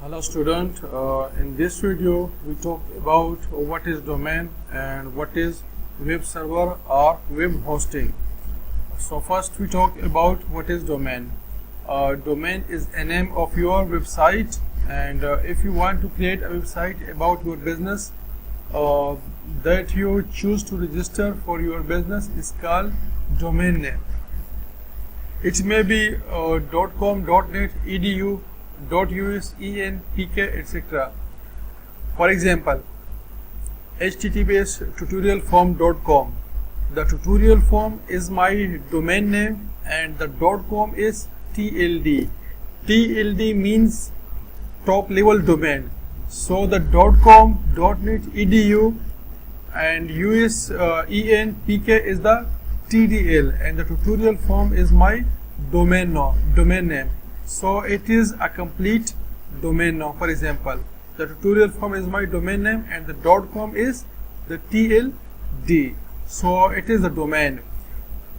Hello student, in this video we talk about what is domain and what is web server or web hosting. So first we talk about what is domain. Domain is a name of your website, and if you want to create a website about your business that you choose to register for your business is called domain name. It may be .com, .net, .edu, .us, .en, .pk, etc. For example, https tutorialform.com. The tutorial form is my domain name and the .com is TLD. TLD means top level domain. So the .com, .net, .edu and .us, .en, .pk is the TDL, and the tutorial form is my domain name. So it is a complete domain now. For example, the tutorial form is my domain name and the .com is the TLD. So it is a domain,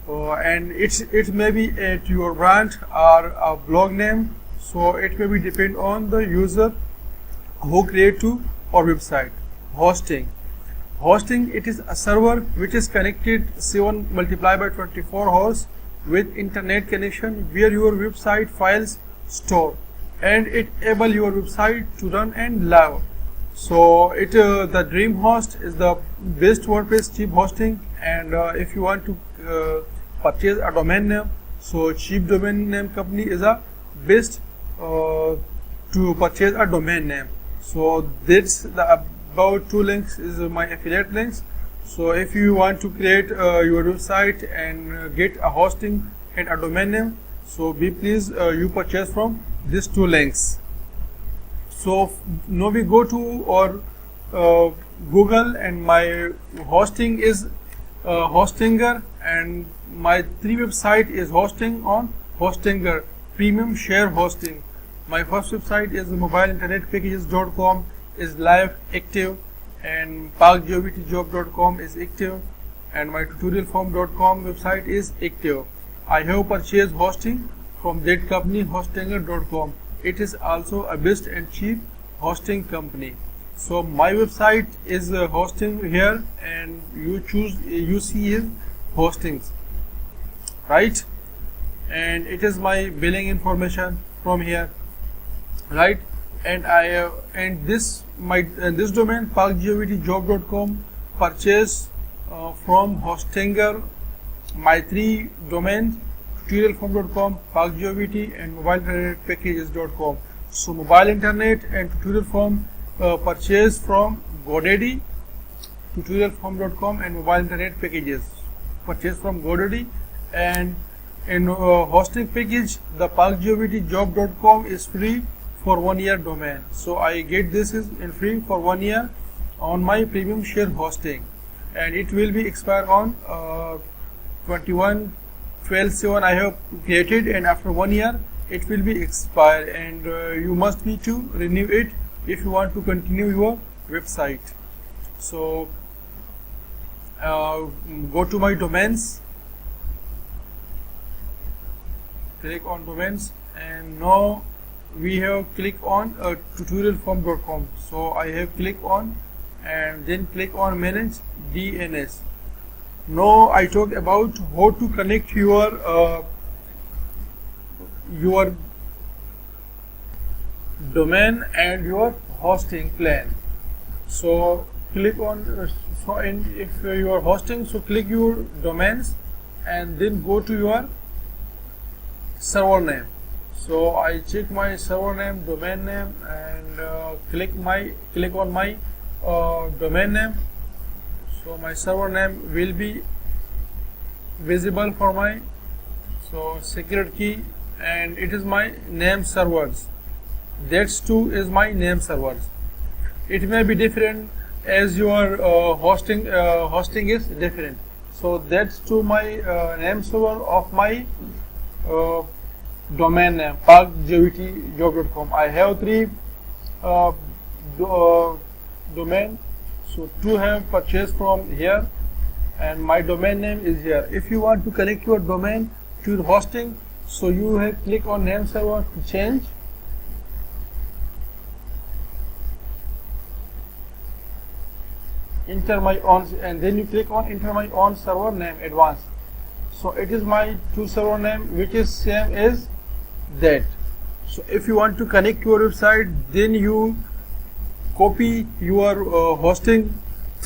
and it may be at your brand or a blog name. So it may be depend on the user who create to our website. Hosting, it is a server which is connected 7 multiplied by 24 hosts with internet connection where your website files store, and it able your website to run and live. So the dream host is the best WordPress cheap hosting, and if you want to purchase a domain name, so cheap domain name company is a best to purchase a domain name. So that's the about 2 links is my affiliate links. So if you want to create your website and get a hosting and a domain name, so be please you purchase from these 2 links. So now we go to our Google, and my hosting is Hostinger, and my 3 website is hosting on Hostinger premium share hosting. My first website is mobileinternet-packages.com is live active, and parkjobjob.com is active, and my tutorialform.com website is active. I have purchased hosting from that company, hostinger.com. It is also a best and cheap hosting company. So my website is hosting here, and you see his hostings, right? And it is my billing information from here, right? And this domain parkjobjob.com purchase from Hostinger my 3 domains, tutorialform.com, parkjobjob, and mobileinternet-packages.com. So mobile internet and tutorial form purchase from GoDaddy, tutorialform.com, and mobile internet packages purchase from GoDaddy. And in hosting package, the parkjobjob.com is free for 1 year domain. So I get this is in free for 1 year on my premium share hosting, and it will be expire on 21/12/7 I have created, and after 1 year it will be expired, and you must need to renew it if you want to continue your website. So go to my domains, click on domains, and now we have click on tutorialform.com. so I have click on and then click on manage DNS. Now I talk about how to connect your domain and your hosting plan. So click on if you are hosting, so click your domains and then go to your server name. So I check my server name, domain name, and click on my domain name. So my server name will be visible for my secret key, and it is my name servers. That's 2 is my name servers. It may be different as your hosting is different. So that's 2 my name server of my domain name parkjobjob.com. I have 3 domain, so 2 have purchased from here, and my domain name is here. If you want to connect your domain to your hosting, so you have click on name server to change, enter my own, and then you click on enter my own server name advanced. So it is my two server name which is same as that. So if you want to connect your website, then you copy your hosting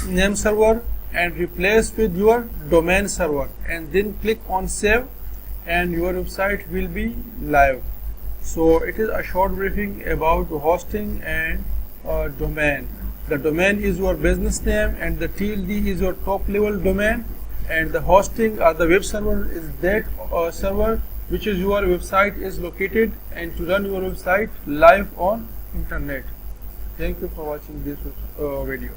name server and replace with your domain server, and then click on save, and your website will be live. So it is a short briefing about hosting and domain. The domain is your business name, and the TLD is your top level domain, and the hosting or the web server is that server which is your website is located, and to run your website live on internet. Thank you for watching this video.